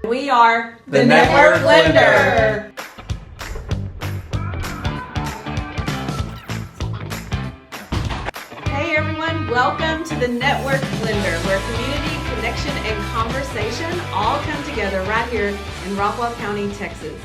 We are the Network Blender. Hey everyone, welcome to the Network Blender, where community, connection, and conversation all come together right here in Rockwall County, Texas.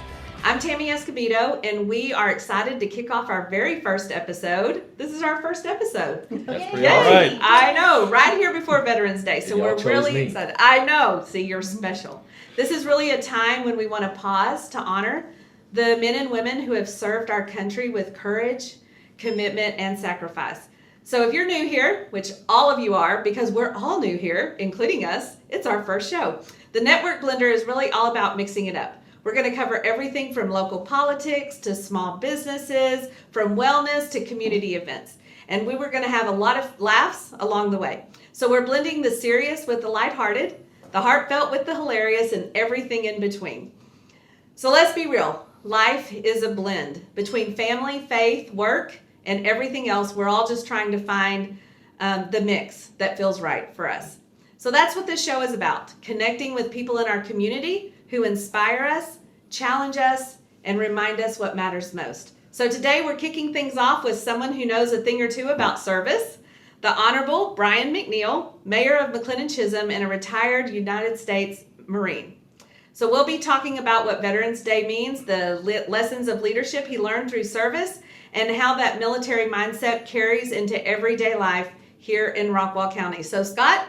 I'm Tammy Escobedo, and we are excited to kick off our very first episode. This is our first episode. That's pretty all right. I know, right here before Veterans Day, so we're really me. excited. I know, see, you're special. This is really a time when we want to pause to honor the men and women who have served our country with courage, commitment, and sacrifice. So if you're new here, which all of you are, because we're all new here, including us, it's our first show. The Network Blender is really all about mixing it up. We're going to cover everything from local politics to small businesses, from wellness to community events. And we were going to have a lot of laughs along the way. So we're blending the serious with the lighthearted, the heartfelt with the hilarious, and everything in between. So let's be real. Life is a blend between family, faith, work, and everything else. We're all just trying to find the mix that feels right for us. So that's what this show is about, connecting with people in our community who inspire us, challenge us, and remind us what matters most. So today we're kicking things off with someone who knows a thing or two about service, the Honorable Bryan McNeal, Mayor of McLendon-Chisholm and a retired United States Marine. So we'll be talking about what Veterans Day means, the lessons of leadership he learned through service, and how that military mindset carries into everyday life here in Rockwall County. So Scott,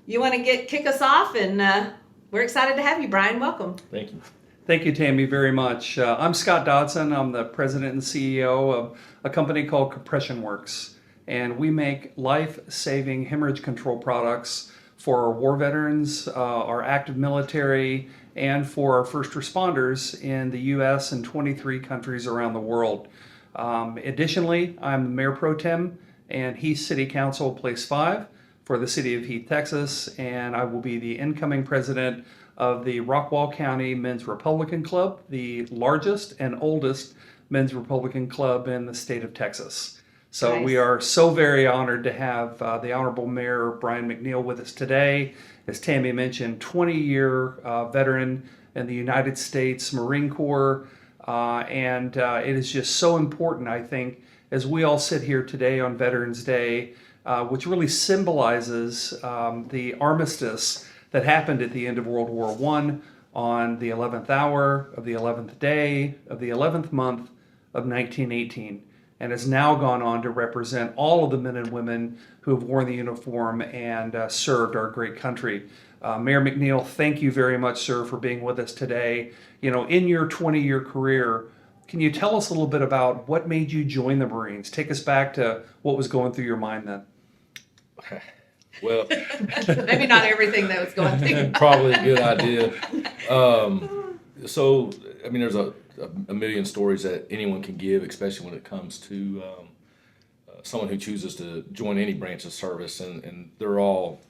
you want to kick us off, and we're excited to have you, Bryan. Welcome. Thank you. Thank you, Tammy, very much. I'm Scott Dodson. I'm the president and CEO of a company called Compression Works, and we make life-saving hemorrhage control products for our war veterans, our active military, and for our first responders in the U.S. and 23 countries around the world. Additionally, I'm the Mayor Pro Tem and Heath City Council Place 5 for the city of Heath, Texas, and I will be the incoming president of the Rockwall County Men's Republican Club, the largest and oldest men's Republican club in the state of Texas. So Nice. We are so very honored to have the Honorable Mayor Bryan McNeal with us today. As Tammy mentioned, 20-year veteran in the United States Marine Corps, and it is just so important, I think, as we all sit here today on Veterans Day, which really symbolizes the armistice that happened at the end of World War I on the 11th hour of the 11th day of the 11th month of 1918, and has now gone on to represent all of the men and women who have worn the uniform and served our great country. Mayor McNeal, thank you very much, sir, for being with us today. You know, in your 20-year career, can you tell us a little bit about what made you join the Marines? Take us back to what was going through your mind then. Well, Maybe not everything that was going through. probably a good idea. So, I mean, there's a million stories that anyone can give, especially when it comes to someone who chooses to join any branch of service, and they're all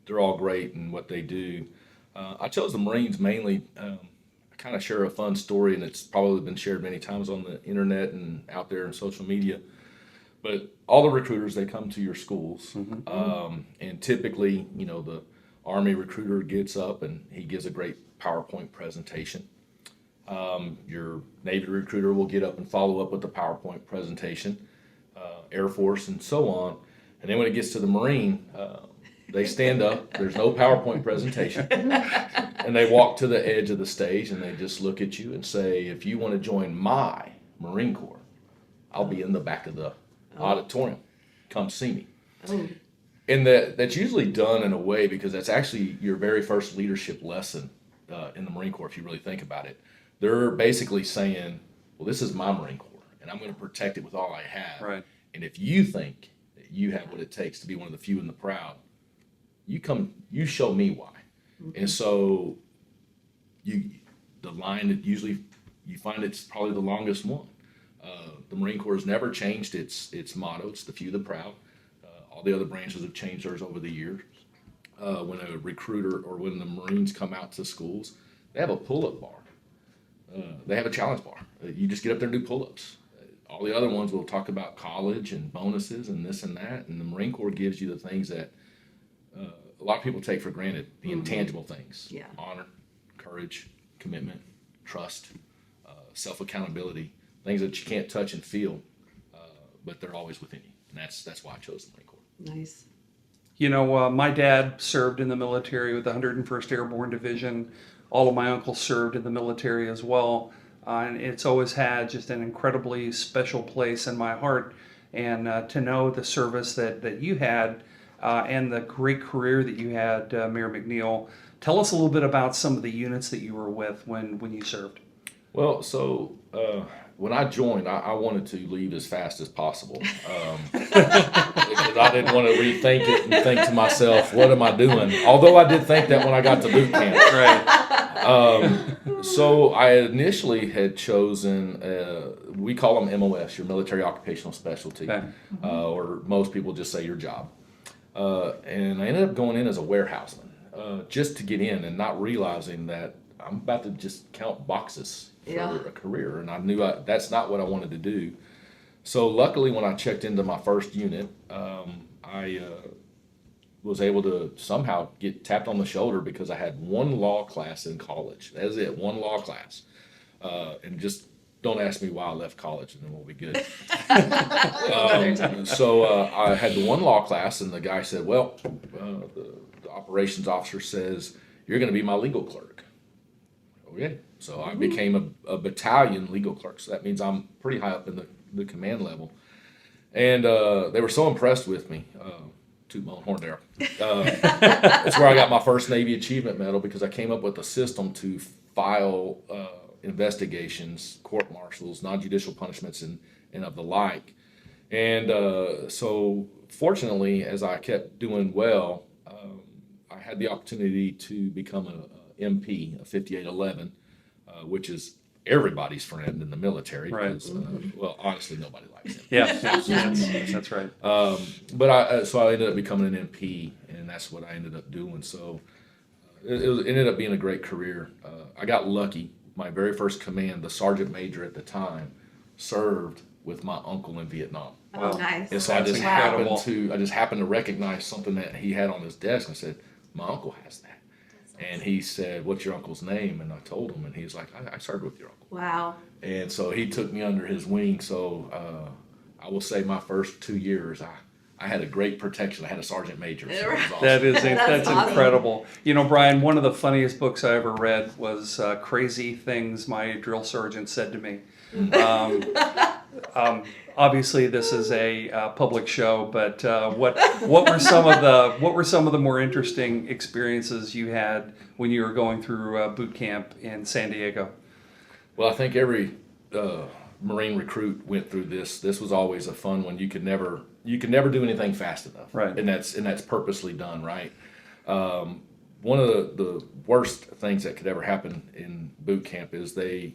great in what they do. I chose the Marines mainly. I kind of share a fun story, and it's probably been shared many times on the internet and out there in social media. But all the recruiters, they come to your schools, and typically, you know, the Army recruiter gets up and he gives a great PowerPoint presentation. Your Navy recruiter will get up and follow up with the PowerPoint presentation, Air Force, and so on. And then when it gets to the Marine, they stand up, there's no PowerPoint presentation, and they walk to the edge of the stage and they just look at you and say, if you want to join my Marine Corps, I'll be in the back of the auditorium. Come see me. Oh. And that's usually done in a way because that's actually your very first leadership lesson in the Marine Corps, if you really think about it. They're basically saying, well, this is my Marine Corps, and I'm going to protect it with all I have. Right. And if you think that you have what it takes to be one of the few and the proud, you show me why. Mm-hmm. And so the line that usually you find it's probably the longest one. The Marine Corps has never changed its motto. It's the few, the proud. All the other branches have changed theirs over the years. When a recruiter or when the Marines come out to schools, they have a pull-up bar. They have a challenge bar. You just get up there and do pull-ups. All the other ones will talk about college and bonuses and this and that. And the Marine Corps gives you the things that a lot of people take for granted, the intangible things. Yeah. Honor, courage, commitment, trust, self-accountability, things that you can't touch and feel, but they're always within you. And that's why I chose the Marine Corps. Nice. You know, my dad served in the military with the 101st Airborne Division. All of my uncles served in the military as well. And it's always had just an incredibly special place in my heart. And to know the service that you had and the great career that you had, Mayor McNeal, tell us a little bit about some of the units that you were with when you served. Well, so when I joined, I wanted to leave as fast as possible because I didn't want to rethink it and think to myself, what am I doing? Although I did think that when I got to boot camp. Right. So I initially had chosen, we call them MOS, your military occupational specialty, Okay. or most people just say your job. And I ended up going in as a warehouseman just to get in and not realizing that I'm about to just count boxes for a career. And I knew that's not what I wanted to do. So luckily when I checked into my first unit, I was able to somehow get tapped on the shoulder because I had one law class in college. That's it, one law class. And just don't ask me why I left college and then we'll be good. So I had the one law class and the guy said, well, the operations officer says, you're going to be my legal clerk. Okay. So I became a battalion legal clerk. So that means I'm pretty high up in the command level. And they were so impressed with me. Toot my own horn there. That's where I got my first Navy Achievement Medal because I came up with a system to file investigations, court-martials, non-judicial punishments, and of the like. And so fortunately, as I kept doing well, I had the opportunity to become a MP, a 5811, which is everybody's friend in the military. Right. Well, honestly, nobody likes him. Yeah, that's right. But I ended up becoming an MP, and that's what I ended up doing. So it ended up being a great career. I got lucky. My very first command, the sergeant major at the time, served with my uncle in Vietnam. Oh, nice. And so I just incredible. happened to recognize something that he had on his desk and said, my uncle has that. And he said, what's your uncle's name? And I told him, and he was like, I served with your uncle. Wow. And so he took me under his wing. So I will say my first 2 years, I had a great protection. I had a sergeant major. So it was awesome. That's awesome. incredible. You know, Brian, one of the funniest books I ever read was Crazy Things My Drill Sergeant Said to Me. Obviously, this is a public show, but what were some of the more interesting experiences you had when you were going through boot camp in San Diego? Well, I think every Marine recruit went through this. This was always a fun one. You could never do anything fast enough, right? And that's purposely done, right? One of the worst things that could ever happen in boot camp is I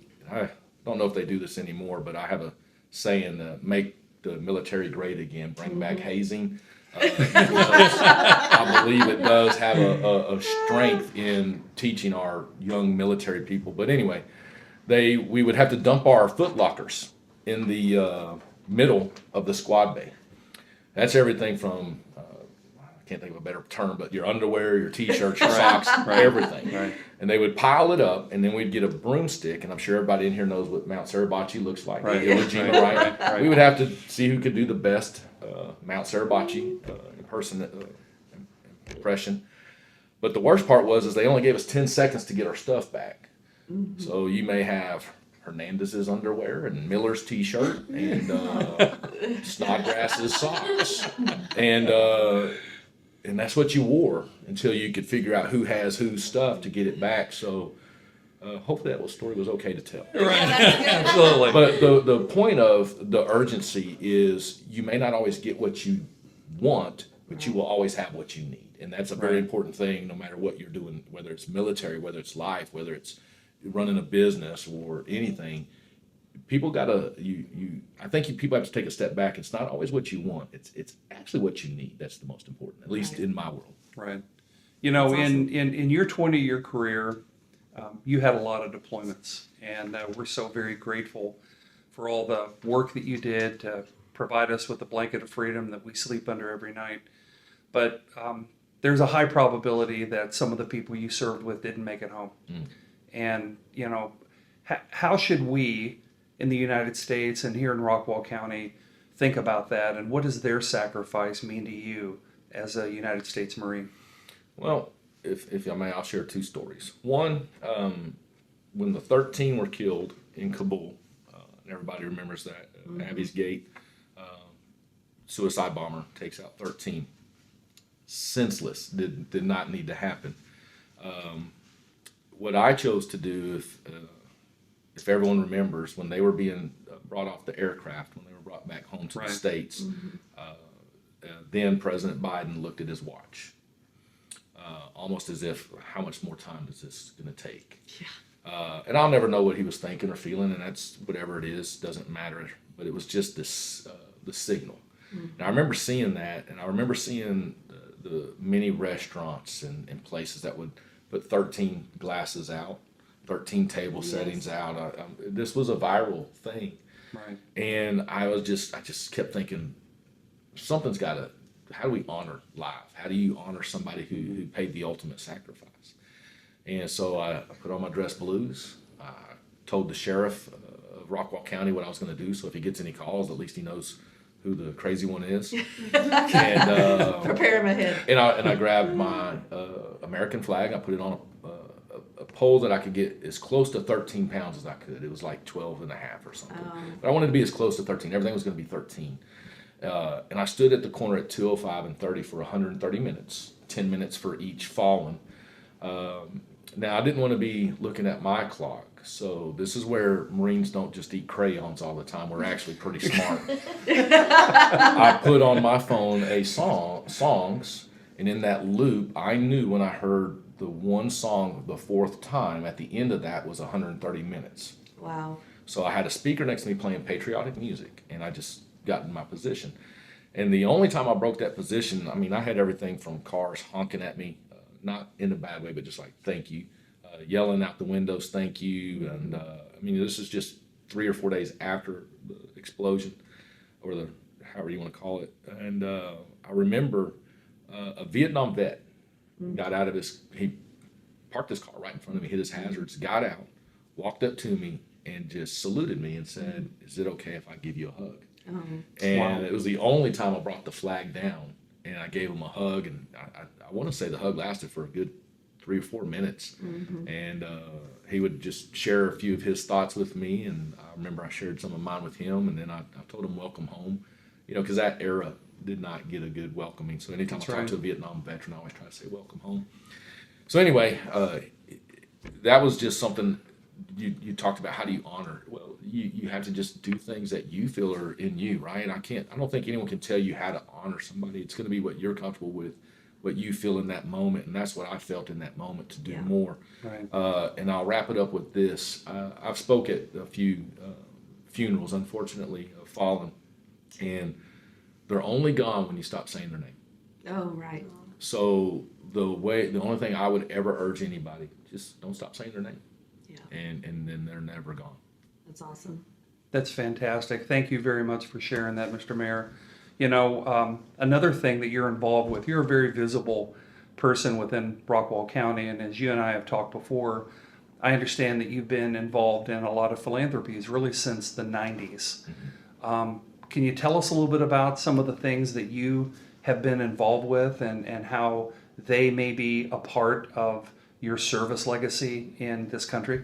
don't know if they do this anymore, but I have a saying, make the military great again, bring back hazing. I believe it does have a strength in teaching our young military people. But anyway, we would have to dump our foot lockers in the middle of the squad bay. That's everything from, I can't think of a better term, but your underwear, your t-shirts, your socks, everything. Right. And they would pile it up, and then we'd get a broomstick, and I'm sure everybody in here knows what Mount Suribachi looks like. Right. Iwo Jima, right? We would have to see who could do the best Mount Suribachi impression. But the worst part was they only gave us 10 seconds to get our stuff back. Mm-hmm. So you may have Hernandez's underwear and Miller's t-shirt and Snodgrass's socks. And that's what you wore until you could figure out who has whose stuff to get it back. So hopefully that story was okay to tell. Right. Absolutely. But the point of the urgency is you may not always get what you want, but you will always have what you need. And that's a very important thing no matter what you're doing, whether it's military, whether it's life, whether it's running a business or anything. People gotta I think people have to take a step back. It's not always what you want. It's actually what you need. That's the most important, at least in my world. Right. You know, awesome. in your 20-year career, you had a lot of deployments, and we're so very grateful for all the work that you did to provide us with the blanket of freedom that we sleep under every night. But there's a high probability that some of the people you served with didn't make it home. And, how should we in the United States and here in Rockwall County think about that? And what does their sacrifice mean to you as a United States Marine? Well, if I may, I'll share two stories. One, when the 13 were killed in Kabul, and everybody remembers that, Abbey's Gate, suicide bomber takes out 13. Senseless, did not need to happen. What I chose to do, if everyone remembers, when they were being brought off the aircraft, when they were brought back home to the States, then President Biden looked at his watch, almost as if, how much more time is this going to take? Yeah. And I'll never know what he was thinking or feeling, and that's whatever it is, doesn't matter. But it was just this, the signal. And I remember seeing that, and I remember seeing the many restaurants and places that would put 13 glasses out, 13 table settings out. This was a viral thing. Right. And I just kept thinking, something's got to, how do we honor life? How do you honor somebody who paid the ultimate sacrifice? And so I put on my dress blues. I told the sheriff of Rockwall County what I was going to do, so if he gets any calls, at least he knows who the crazy one is. And prepare him ahead. And I grabbed my American flag. I put it on a pole that I could get as close to 13 pounds as I could. It was like 12 and a half or something. But I wanted to be as close to 13. Everything was going to be 13. And I stood at the corner at 2:05 and 30 for 130 minutes, 10 minutes for each fallen. Now, I didn't want to be looking at my clock. So this is where Marines don't just eat crayons all the time. We're actually pretty smart. I put on my phone songs, and in that loop, I knew when I heard the one song the fourth time, at the end of that was 130 minutes. Wow. So I had a speaker next to me playing patriotic music, and I just got in my position. And the only time I broke that position, I mean, I had everything from cars honking at me, not in a bad way, but just like, thank you. Yelling out the windows, thank you. And I mean, this is just 3 or 4 days after the explosion, or the, however you want to call it. And I remember a Vietnam vet got out of he parked his car right in front of me, hit his hazards, got out, walked up to me, and just saluted me and said, is it okay if I give you a hug? And it was the only time I brought the flag down, and I gave him a hug. And I want to say the hug lasted for a good 3 or 4 minutes. And he would just share a few of his thoughts with me, and I remember I shared some of mine with him, and then I told him welcome home, because that era did not get a good welcoming. So anytime I talk to a Vietnam veteran, I always try to say welcome home. So anyway, that was just something you talked about. How do you honor? Well, you have to just do things that you feel are in you, right? I don't think anyone can tell you how to honor somebody. It's going to be what you're comfortable with, what you feel in that moment, and that's what I felt in that moment, to do more. Right. And I'll wrap it up with this. I've spoke at a few funerals, unfortunately, of fallen, and they're only gone when you stop saying their name. Oh, right. So the only thing I would ever urge anybody, just don't stop saying their name. Yeah. And then they're never gone. That's awesome. That's fantastic. Thank you very much for sharing that, Mr. Mayor. Another thing that you're involved with, you're a very visible person within Rockwall County, and as you and I have talked before, I understand that you've been involved in a lot of philanthropies really since the 90s. Can you tell us a little bit about some of the things that you have been involved with, and how they may be a part of your service legacy in this country?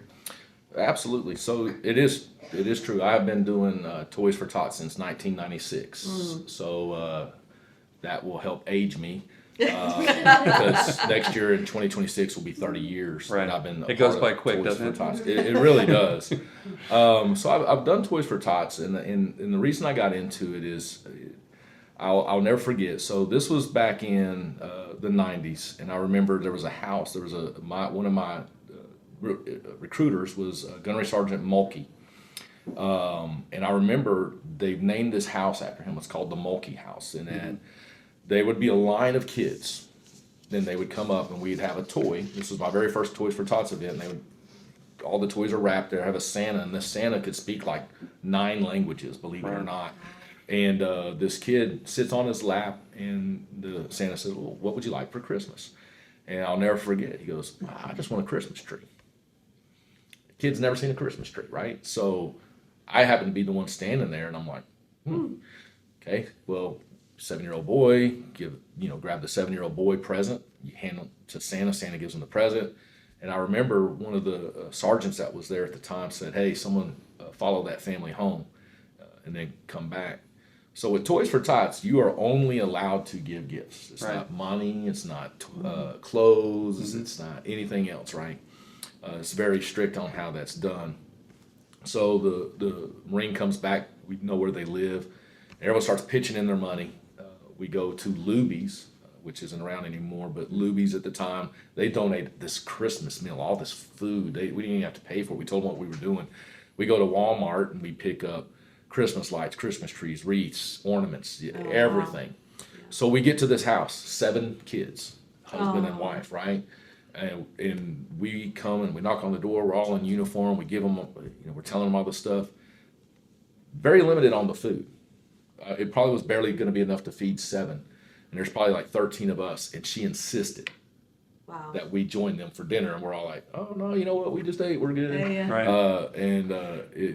Absolutely. So it is true. I have been doing Toys for Tots since 1996. So that will help age me, because next year in 2026 will be 30 years. Right. That I've been. It goes by quick, Toys doesn't for Tots. It really does. So I've done Toys for Tots, and the reason I got into it is, I'll never forget. So this was back in the 90s, and I remember there was a house. There was one of my recruiters was Gunnery Sergeant Mulkey, and I remember they named this house after him. It's called the Mulkey House, and then they would be a line of kids. Then they would come up, and we'd have a toy. This was my very first Toys for Tots event. And all the toys are wrapped there. I have a Santa, and this Santa could speak like 9 languages, believe it or not. And this kid sits on his lap, and the Santa says, well, what would you like for Christmas? And I'll never forget. He goes, I just want a Christmas tree. Kids never seen a Christmas tree, right? So I happen to be the one standing there, and I'm like, okay, well, 7-year-old boy, grab the 7-year-old boy present. You hand them to Santa. Santa gives them the present. And I remember one of the sergeants that was there at the time said, "Hey, someone follow that family home and then come back." So with Toys for Tots, you are only allowed to give gifts. It's Right. not money. It's not clothes. It's not anything else, right? It's very strict on how that's done. So the Marine comes back. We know where they live. Everyone starts pitching in their money. We go to Luby's, which isn't around anymore, but Luby's at the time, they donated this Christmas meal, all this food. We didn't even have to pay for it. We told them what we were doing. We go to Walmart and we pick up Christmas lights, Christmas trees, wreaths, ornaments, everything. Wow. So we get to this house, 7 kids, husband and wife, right? And we come and we knock on the door. We're all in uniform. We give them, we're telling them all this stuff. Very limited on the food. It probably was barely going to be enough to feed 7. And there's probably like 13 of us. And she insisted Wow. that we join them for dinner. And we're all like, "Oh, no, you know what? We just ate. We're good." Yeah. Right.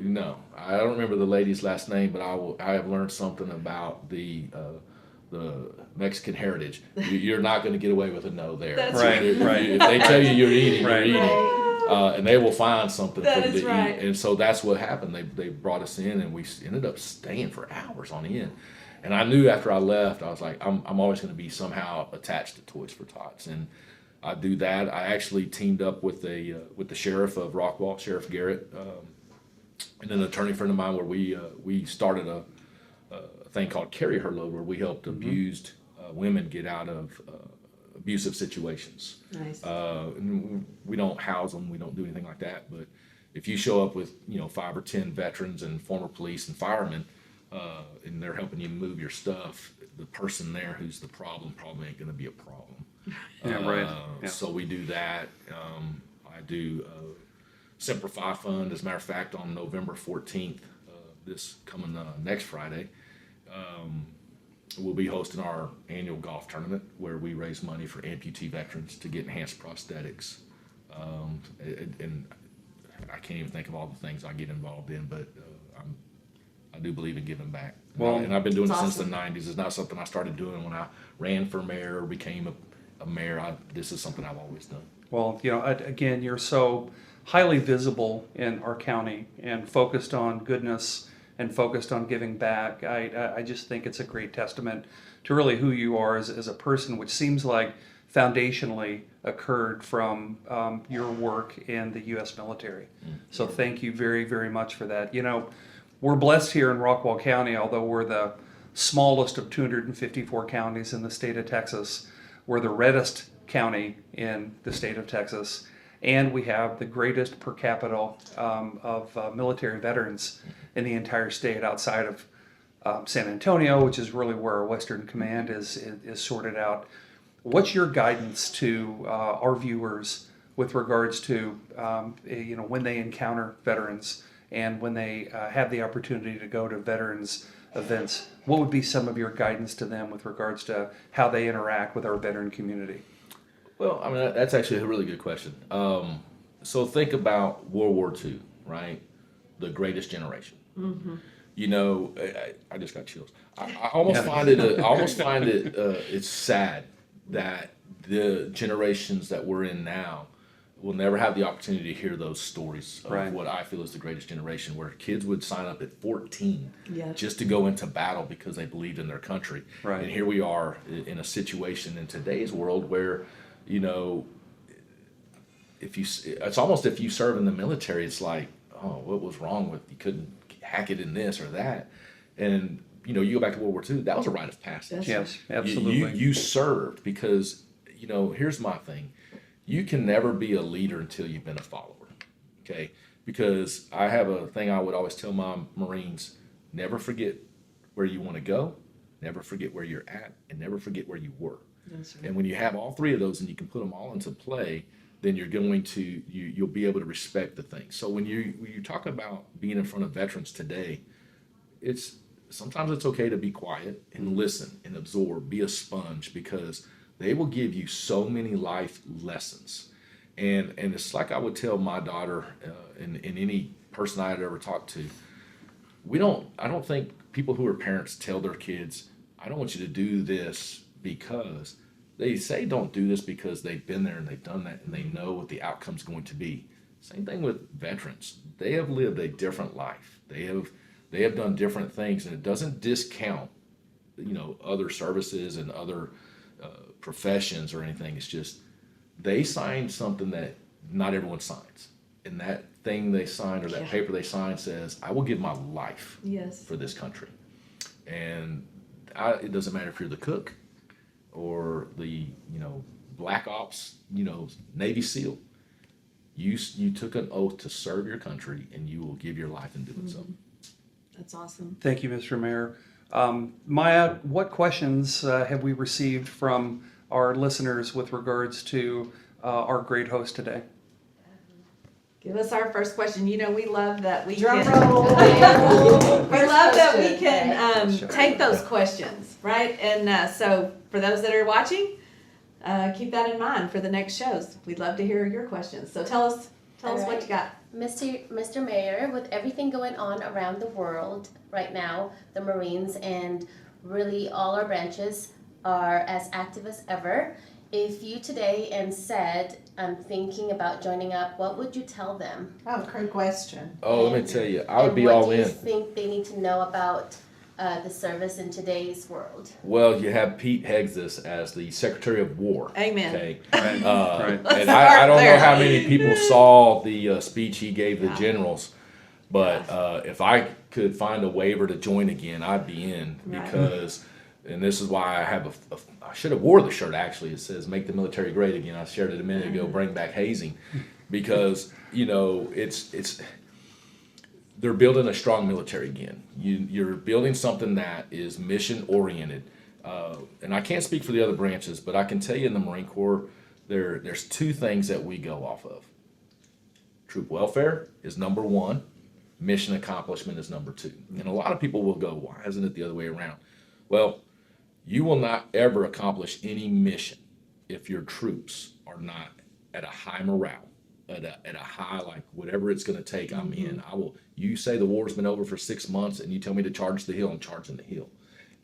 No, I don't remember the lady's last name, but I have learned something about the Mexican heritage. You're not going to get away with a no there. That's Right, right. If they tell you you're eating, Right. you're eating. And they will find something That for you is to right. eat. And so that's what happened. They brought us in, and we ended up staying for hours on end. And I knew after I left, I was like, I'm always going to be somehow attached to Toys for Tots. And I do that. I actually teamed up with the sheriff of Rockwall, Sheriff Garrett, and an attorney friend of mine, where we started a thing called Carry Her Load, where we helped abused women get out of abusive situations. Nice. And we don't house them. We don't do anything like that. But if you show up with 5 or 10 veterans and former police and firemen, and they're helping you move your stuff, the person there who's the problem probably ain't going to be a problem. Yeah, right. Yeah. So we do that. I do Simplify Fund. As a matter of fact, on November 14th, this coming next Friday, we'll be hosting our annual golf tournament where we raise money for amputee veterans to get enhanced prosthetics. And I can't even think of all the things I get involved in, but I do believe in giving back. Well, and I've been doing it it's since the awesome. 90s. It's not something I started doing when I ran for mayor or became a mayor. This is something I've always done. Well, again, you're so highly visible in our county and focused on goodness and focused on giving back. I just think it's a great testament to really who you are as a person, which seems like foundationally occurred from your work in the U.S. military. So thank you very, very much for that. We're blessed here in Rockwall County, although we're the smallest of 254 counties in the state of Texas. We're the reddest county in the state of Texas, and we have the greatest per capita of military veterans in the entire state, outside of San Antonio, which is really where our Western Command is sorted out. What's your guidance to our viewers with regards to when they encounter veterans and when they have the opportunity to go to veterans events? What would be some of your guidance to them with regards to how they interact with our veteran community? Well, I mean, that's actually a really good question. So think about World War II, right? The greatest generation. Mm-hmm. I just got chills. I almost find it. It's sad that the generations that we're in now will never have the opportunity to hear those stories of Right. what I feel is the greatest generation, where kids would sign up at 14 Yeah. just to go into battle because they believed in their country. Right. And here we are in a situation in today's world where, it's almost if you serve in the military, it's like, oh, what was wrong with you? Couldn't hack it in this or that. And you go back to World War II, that was a rite of passage. That's Yes, absolutely. You served because, here's my thing. You can never be a leader until you've been a follower, okay? Because I have a thing I would always tell my Marines: never forget where you want to go, never forget where you're at, and never forget where you were. That's right. And when you have all 3 of those and you can put them all into play, then you're going to, you'll be able to respect the things. So when you talk about being in front of veterans today, sometimes it's okay to be quiet and listen and absorb, be a sponge, because they will give you so many life lessons. And it's like I would tell my daughter and any person I had ever talked to, I don't think people who are parents tell their kids, I don't want you to do this because they say don't do this because they've been there and they've done that and they know what the outcome's going to be. Same thing with veterans. They have lived a different life. They have done different things, and it doesn't discount, other services and other professions or anything. It's just they signed something that not everyone signs, and that thing they signed or that paper they signed says, "I will give my life for this country." And it doesn't matter if you're the cook or the Black Ops, Navy SEAL. You took an oath to serve your country, and you will give your life in doing so. That's awesome. Thank you, Mr. Mayor. Maya, what questions have we received from our listeners with regards to our great host today? Give us our first question. We love that we Drum can. roll. We love that we question. can take those questions, right? And so for those that are watching, keep that in mind for the next shows. We'd love to hear your questions. So tell us what you got. Mr. Mayor, with everything going on around the world right now, the Marines and really all our branches are as active as ever. If you today and said, I'm thinking about joining up, what would you tell them? Oh, great question. Oh, let me tell you, I would be what all do you in. think they need to know about the service in today's world? Well, you have Pete Hegseth as the Secretary of War. Amen. Okay. Right. Right. And I don't know how many people saw the speech he gave the generals, but if I could find a waiver to join again, I'd be in because, and this is why I have I should have wore the shirt actually. It says "Make the military great again." I shared it a minute ago. Bring back hazing, because it's they're building a strong military again. You're building something that is mission oriented. And I can't speak for the other branches, but I can tell you in the Marine Corps, there's two things that we go off of. Troop welfare is number one. Mission accomplishment is number two. And a lot of people will go, why isn't it the other way around? Well, you will not ever accomplish any mission if your troops are not at a high morale, at a high, like whatever it's going to take, I'm in. You say the war's been over for 6 months and you tell me to charge the hill, I'm charging the hill.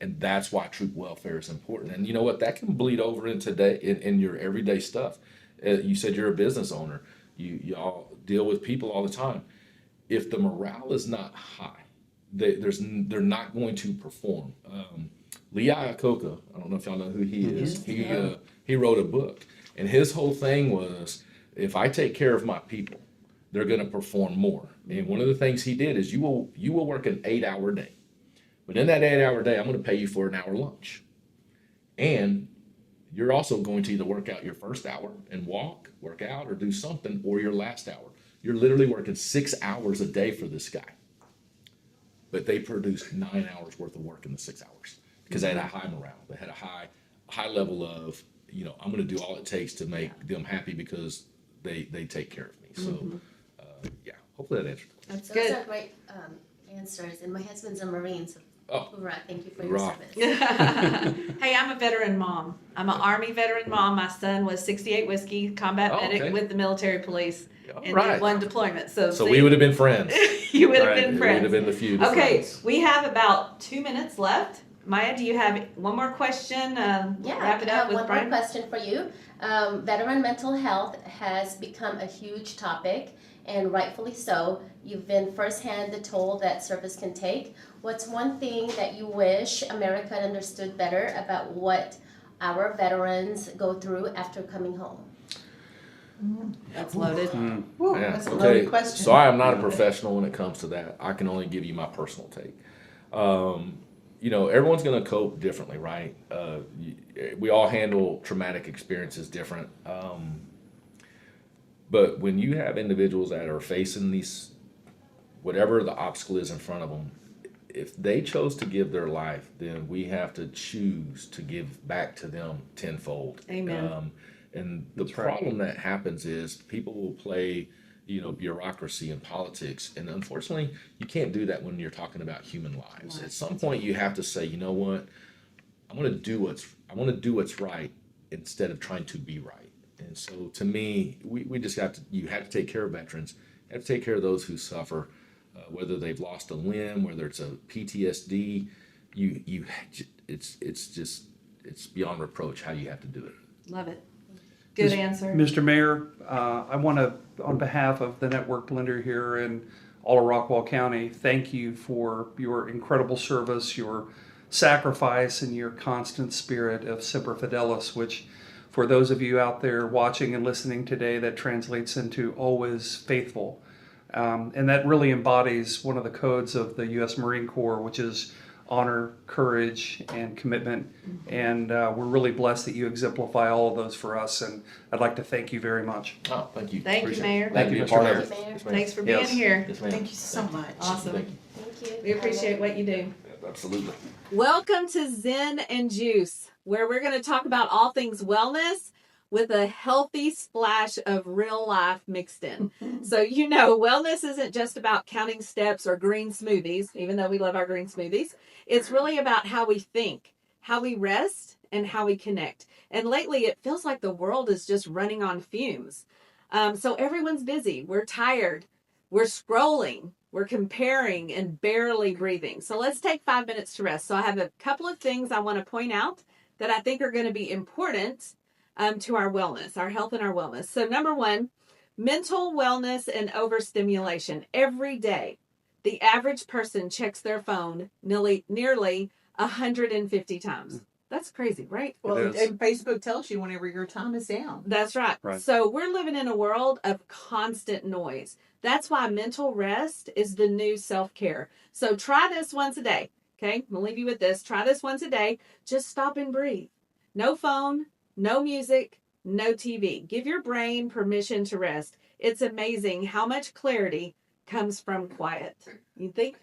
And that's why troop welfare is important. And you know what? That can bleed over in your everyday stuff. You said you're a business owner. You all deal with people all the time. If the morale is not high, they're not going to perform. Lee Iacocca, I don't know if y'all know who he is. He wrote a book, and his whole thing was, if I take care of my people, they're going to perform more. And one of the things he did is you will work an 8-hour day. But in that 8-hour day, I'm going to pay you for an hour lunch. And you're also going to either work out your first hour and work out, or do something, or your last hour. You're literally working 6 hours a day for this guy. But they produced 9 hours worth of work in the 6 hours because they had a high morale. They had a high level of, I'm going to do all it takes to make them happy because they take care of me. So, hopefully that answered the question. That's Those good. are great answers. And my husband's a Marine, so hoorah, thank you for your Rock. service. Hey, I'm a veteran mom. I'm an Army veteran mom. My son was 68 Whiskey combat medic with the military police and did one deployment. So we would have been friends. You would have been We friends. would have been the feud. Okay, friends. we have about 2 minutes left. Maya, do you have one more question? Wrap it I up have with one Bryan. more question for you. Veteran mental health has become a huge topic, and rightfully so. You've been firsthand the toll that service can take. What's one thing that you wish America understood better about what our veterans go through after coming home? That's loaded. Woo, Yeah, that's a okay. loaded question. So I am not a professional when it comes to that. I can only give you my personal take. Everyone's going to cope differently, right? We all handle traumatic experiences different. But when you have individuals that are facing whatever the obstacle is in front of them, if they chose to give their life, then we have to choose to give back to them tenfold. Amen. And the problem that happens is people will play, bureaucracy and politics. And unfortunately, you can't do that when you're talking about human lives. At some point, you have to say, you know what? I want to do what's right instead of trying to be right. And so to me, we just you have to take care of veterans. You have to take care of those who suffer, whether they've lost a limb, whether it's a PTSD. It's beyond reproach how you have to do it. Love it. Good answer. Mr. Mayor, I want to, on behalf of the network blender here and all of Rockwall County, thank you for your incredible service, your sacrifice, and your constant spirit of Semper Fidelis, which for those of you out there watching and listening today, that translates into always faithful. And that really embodies one of the codes of the U.S. Marine Corps, which is honor, courage, and commitment. And we're really blessed that you exemplify all of those for us. And I'd like to thank you very much. Oh, thank you. Thank you, Appreciate it. Mayor. Thank you, Thank Mr. you, Mayor. Mayor. Yes, ma'am. Thanks for being Yes. here. Yes, ma'am. Thank you so much. Awesome. Thank you. Thank you. We appreciate what you do. Absolutely. Welcome to Zen and Juice, where we're going to talk about all things wellness with a healthy splash of real life mixed in. So, wellness isn't just about counting steps or green smoothies, even though we love our green smoothies. It's really about how we think, how we rest, and how we connect. And lately, it feels like the world is just running on fumes. So everyone's busy. We're tired. We're scrolling. We're comparing and barely breathing. So let's take 5 minutes to rest. So I have a couple of things I want to point out that I think are going to be important to our wellness, our health and our wellness. So number one, mental wellness and overstimulation. Every day, the average person checks their phone nearly 150 times. That's crazy, right? Well, It is. and Facebook tells you whenever your time is down. That's right. Right. So we're living in a world of constant noise. That's why mental rest is the new self-care. So try this once a day. Okay, I'm gonna leave you with this. Try this once a day. Just stop and breathe. No phone, no music, no TV. Give your brain permission to rest. It's amazing how much clarity comes from quiet. You think?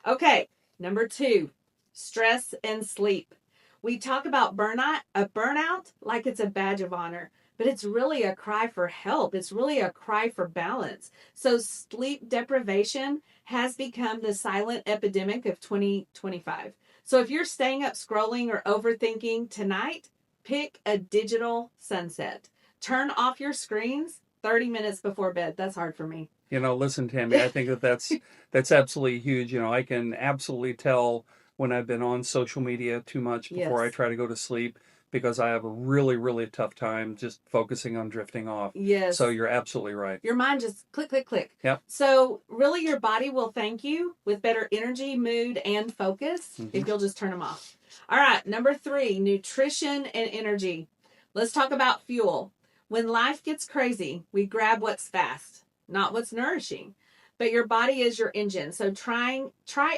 Okay, number 2, stress and sleep. We talk about burnout like it's a badge of honor, but it's really a cry for help. It's really a cry for balance. So sleep deprivation has become the silent epidemic of 2025. So if you're staying up scrolling or overthinking tonight, pick a digital sunset. Turn off your screens 30 minutes before bed. That's hard for me. Listen, Tammy, I think that's absolutely huge. I can absolutely tell when I've been on social media too much before I Yes. try to go to sleep, because I have a really, really tough time just focusing on drifting off. Yes. So you're absolutely right. Your mind just click, click, click. Yep. So really your body will thank you with better energy, mood, and focus if you'll just turn them off. All right. Number 3, nutrition and energy. Let's talk about fuel. When life gets crazy, we grab what's fast, not what's nourishing. But your body is your engine. So try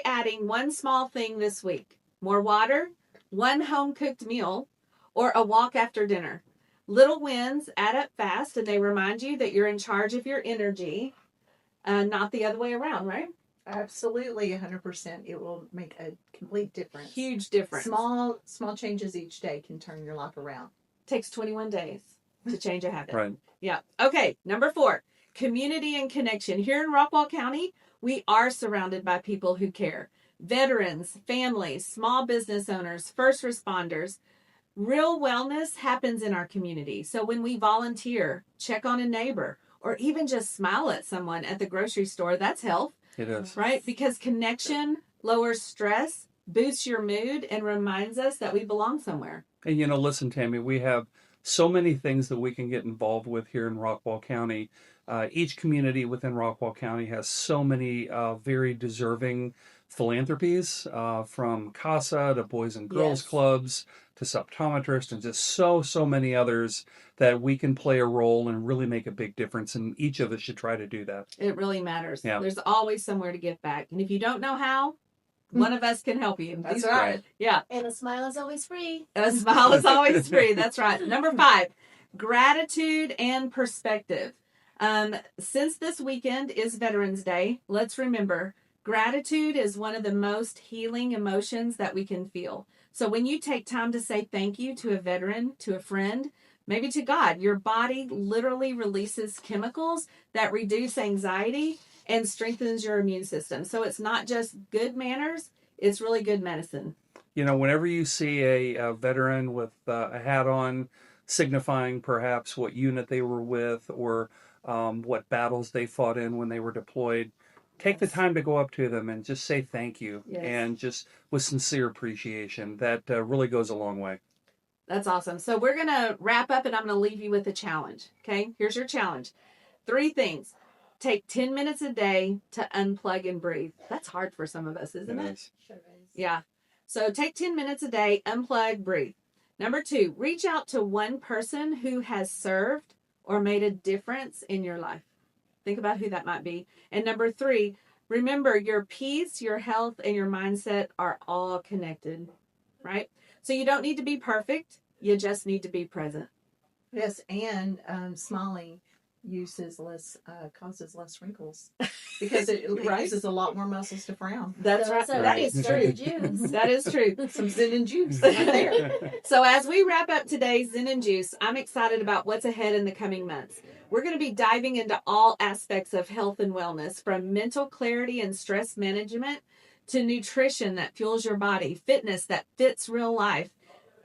adding one small thing this week. More water, one home-cooked meal, or a walk after dinner. Little wins add up fast, and they remind you that you're in charge of your energy, not the other way around, right? Absolutely, 100%. It will make a complete difference. Huge difference. Small changes each day can turn your life around. Takes 21 days to change a habit. Right. Yeah. Okay. Number 4, community and connection. Here in Rockwall County, we are surrounded by people who care. Veterans, families, small business owners, first responders. Real wellness happens in our community. So when we volunteer, check on a neighbor, or even just smile at someone at the grocery store, that's health, It is. right? Because connection lowers stress, boosts your mood, and reminds us that we belong somewhere. And listen, Tammy, we have so many things that we can get involved with here in Rockwall County. Each community within Rockwall County has so many very deserving philanthropies, from CASA to Boys and Girls Yes. Clubs to Subtometrists, and just so many others that we can play a role and really make a big difference. And each of us should try to do that. It really matters. Yeah. There's always somewhere to give back. And if you don't know how, one of us can help you. That's right. Yeah. And a smile is always free. A smile is always free. That's right. Number 5, gratitude and perspective. Since this weekend is Veterans Day, let's remember gratitude is one of the most healing emotions that we can feel. So when you take time to say thank you to a veteran, to a friend, maybe to God, your body literally releases chemicals that reduce anxiety and strengthens your immune system. So it's not just good manners, it's really good medicine. Whenever you see a veteran with a hat on, signifying perhaps what unit they were with or what battles they fought in when they were deployed. Take the Yes. time to go up to them and just say thank you, Yes. and just with sincere appreciation. That really goes a long way. That's awesome. So we're going to wrap up and I'm going to leave you with a challenge. Okay. Here's your challenge. 3 things. Take 10 minutes a day to unplug and breathe. That's hard for some of us, isn't it? Yes. Sure is. Yeah. So take 10 minutes a day, unplug, breathe. Number 2, reach out to one person who has served or made a difference in your life. Think about who that might be. And number 3, remember your peace, your health, and your mindset are all connected, right? So you don't need to be perfect. You just need to be present. Yes, and smiling causes less wrinkles because it Right. uses a lot more muscles to frown. That's So right. some That is true. juice. That is true. Some Zen and juice right there. So as we wrap up today's Zen and Juice, I'm excited about what's ahead in the coming months. We're going to be diving into all aspects of health and wellness, from mental clarity and stress management to nutrition that fuels your body, fitness that fits real life.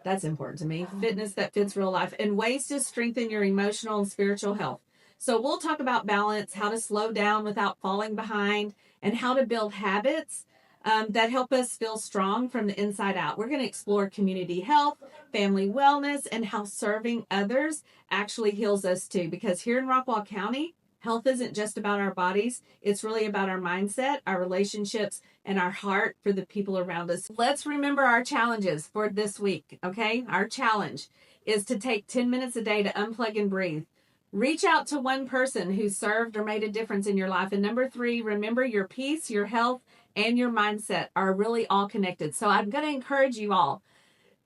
That's important to me. Fitness that fits real life, and ways to strengthen your emotional and spiritual health. So we'll talk about balance, how to slow down without falling behind, and how to build habits that help us feel strong from the inside out. We're going to explore community health, family wellness, and how serving others actually heals us too. Because here in Rockwall County, health isn't just about our bodies. It's really about our mindset, our relationships, and our heart for the people around us. Let's remember our challenges for this week, okay? Our challenge is to take 10 minutes a day to unplug and breathe. Reach out to one person who served or made a difference in your life. And number 3, remember your peace, your health, and your mindset are really all connected. So I'm going to encourage you all.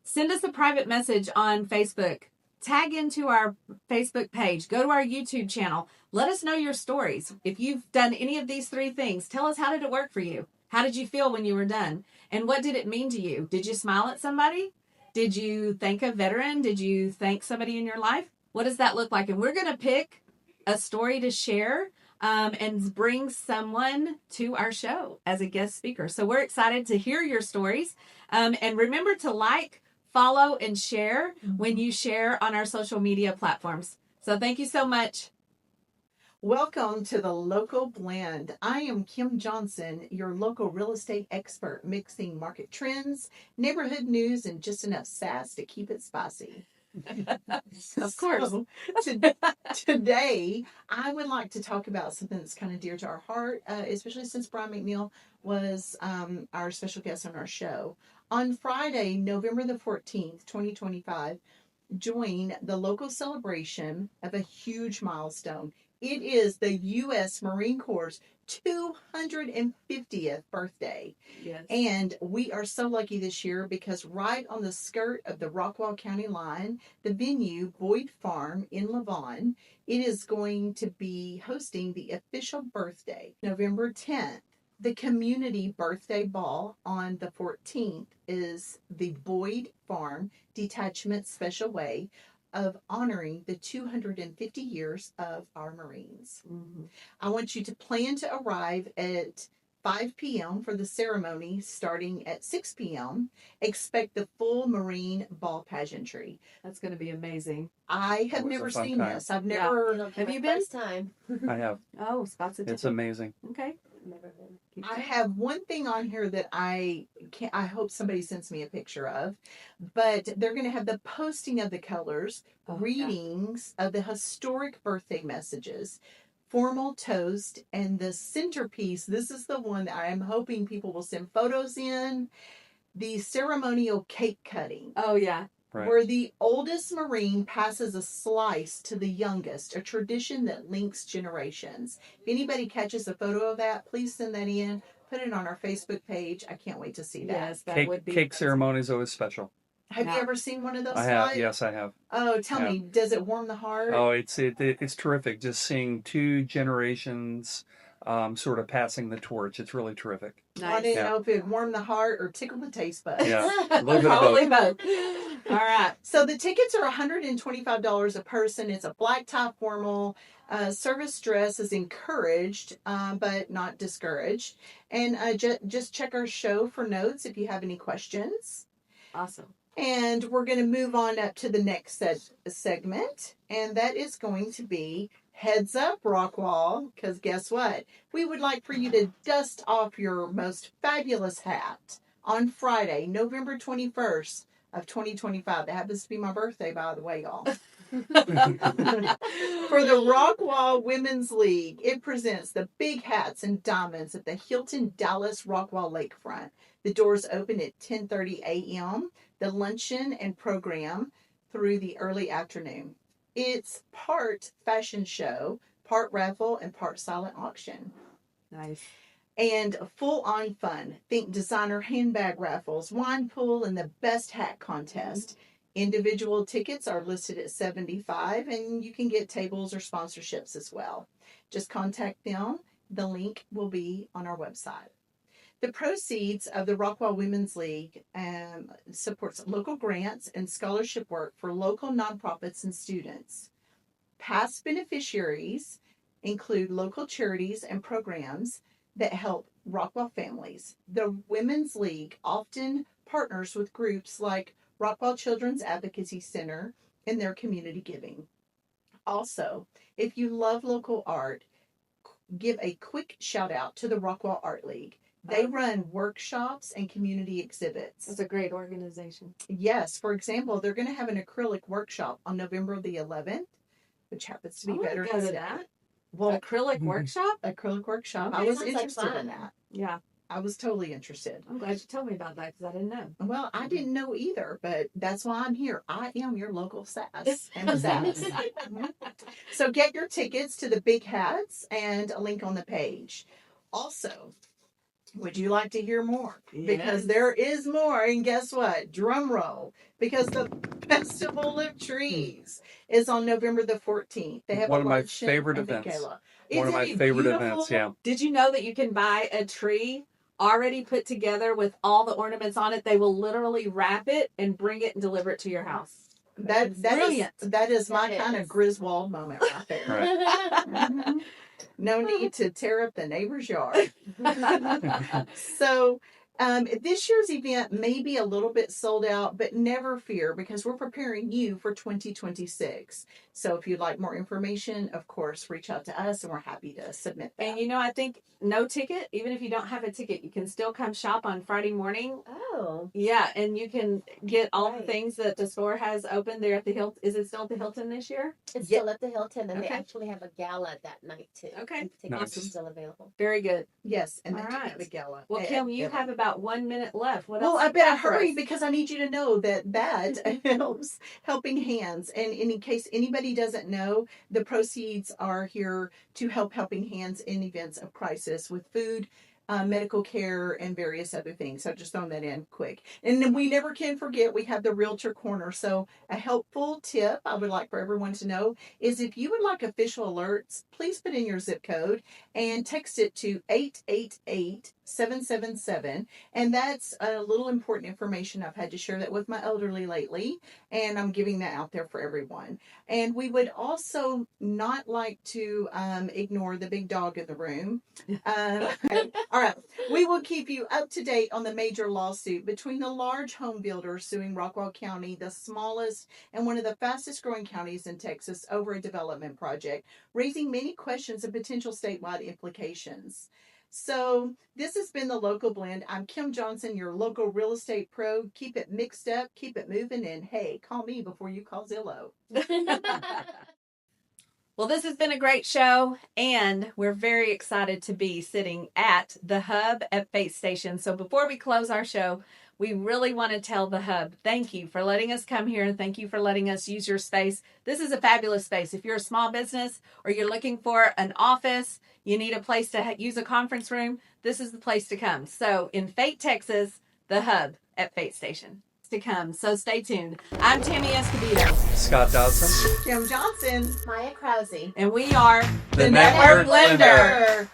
Send us a private message on Facebook. Tag into our Facebook page. Go to our YouTube channel. Let us know your stories. If you've done any of these 3 things, tell us, how did it work for you? How did you feel when you were done? And what did it mean to you? Did you smile at somebody? Did you thank a veteran? Did you thank somebody in your life? What does that look like? And we're going to pick a story to share and bring someone to our show as a guest speaker. So we're excited to hear your stories. And remember to like, follow, and share when you share on our social media platforms. So thank you so much. Welcome to the Local Blend. I am Kim Johnson, your local real estate expert, mixing market trends, neighborhood news, and just enough sass to keep it spicy. Of course. So, today, I would like to talk about something that's kind of dear to our heart, especially since Bryan McNeal was our special guest on our show. On Friday, November the 14th, 2025, join the local celebration of a huge milestone. It is the U.S. Marine Corps' 250th birthday. Yes. And we are so lucky this year because right on the skirt of the Rockwall County line, the venue, Boyd Farm in Lavon, it is going to be hosting the official birthday, November 10th. The community birthday ball on the 14th is the Boyd Farm Detachment Special Way of honoring the 250 years of our Marines. Mm-hmm. I want you to plan to arrive at 5 p.m. for the ceremony starting at 6 p.m. Expect the full Marine ball pageantry. That's going to be amazing. I have Always a never fun seen time. this. I've Yeah. never. Have you been? First time. I have. Oh, spots of It's amazing. Okay. Never been. I have one thing on here that I hope somebody sends me a picture of, but they're going to have the posting of the colors, Oh, readings of the historic birthday messages, formal toast, and the centerpiece. This is the one that I am hoping people will send photos in. The ceremonial cake cutting, Oh, yeah. Right. where the oldest Marine passes a slice to the youngest, a tradition that links generations. If anybody catches a photo of that, please send that in. Put it on our Facebook page. I can't wait to see that. Yes, that Cake, would be. cake ceremony is always special. Have Yeah. you ever seen one of those? I have. slides? Yes, I have. Oh, tell Yeah. me, does it warm the heart? Oh, it's terrific. Just seeing 2 generations sort of passing the torch. It's really terrific. I Nice. didn't Yeah. know if it warmed the heart or tickled the taste buds. Yeah, a little bit of Probably both. both. All right. So the tickets are $125 a person. It's a black tie formal. Service dress is encouraged, but not discouraged. And just check our show for notes if you have any questions. Awesome. And we're going to move on up to the next segment, and that is going to be Heads Up Rockwall, because guess what? We would like for you to dust off your most fabulous hat on Friday, November 21st of 2025. That happens to be my birthday, by the way, y'all. For the Rockwall Women's League, it presents the Big Hats and Diamonds at the Hilton Dallas Rockwall Lakefront. The doors open at 10:30 a.m. The luncheon and program through the early afternoon. It's part fashion show, part raffle, and part silent auction. Nice. And full on fun. Think designer handbag raffles, wine pool, and the best hat contest. Individual tickets are listed at $75, and you can get tables or sponsorships as well. Just contact them. The link will be on our website. The proceeds of the Rockwall Women's League supports local grants and scholarship work for local nonprofits and students. Past beneficiaries include local charities and programs that help Rockwall families. The Women's League often partners with groups like Rockwall Children's Advocacy Center in their community giving. Also, if you love local art, give a quick shout out to the Rockwall Art League. They run workshops and community exhibits. It's a great organization. Yes, for example, they're going to have an acrylic workshop on November the 11th, which happens to be Veterans go to Day. that. Well, Acrylic workshop? acrylic workshop. Okay, I was sounds like interested fun. in that. Yeah. I was totally interested. I'm glad you told me about that because I didn't know. Well, I didn't know either, but that's why I'm here. I am your local sass and sass. So get your tickets to the Big Hats and a link on the page. Also, would you like to hear more? Because there is more, and guess what? Drum roll. Because the Festival of Trees is on November the 14th. They have One a of my luncheon favorite and a events. gala. One of Isn't my it favorite beautiful? events, yeah. Did you know that you can buy a tree already put together with all the ornaments on it? They will literally wrap it and bring it and deliver it to your house. That Brilliant. that is my That kind is. of Griswold moment right there. Right. Mhm. No need to tear up the neighbor's yard. So this year's event may be a little bit sold out, but never fear because we're preparing you for 2026. So if you'd like more information, of course, reach out to us and we're happy to submit that. And I think no ticket, even if you don't have a ticket, you can still come shop on Friday morning. Oh, Yeah, and you can get all the Right. things that the store has open there at the Hilton. Is it still at the Hilton this year? it's Yeah. still at the Hilton, and they Okay. actually have a gala that night too. Okay. And tickets Nice. are still available. Very good. Yes, and All then to right. have a gala. Well, Kim, you have about 1 minute left. What Well, else I you better got for hurry us? because I need you to know that helps Helping Hands. And in case anybody doesn't know, the proceeds are here to help Helping Hands in events of crisis with food, medical care, and various other things. So just throwing that in quick. And then we never can forget we have the Realtor Corner. So a helpful tip I would like for everyone to know is if you would like official alerts, please put in your zip code and text it to 888-777. And that's a little important information. I've had to share that with my elderly lately, and I'm giving that out there for everyone. And we would also not like to ignore the big dog in the room. All right. We will keep you up to date on the major lawsuit between the large home builders suing Rockwall County, the smallest and one of the fastest growing counties in Texas, over a development project, raising many questions of potential statewide implications. So this has been the Local Blend. I'm Kim Johnson, your local real estate pro. Keep it mixed up, keep it moving, and hey, call me before you call Zillow. Well, this has been a great show, and we're very excited to be sitting at the Hub at Fate Station. So before we close our show, we really want to tell the Hub, thank you for letting us come here, and thank you for letting us use your space. This is a fabulous space. If you're a small business or you're looking for an office, you need a place to use a conference room, this is the place to come. So in Fate, Texas, the Hub at Fate Station to come. So stay tuned. I'm Tammy Escobedo. Scott Dodson. Kim Johnson. Maya Krause. And we are The Network Network Blender.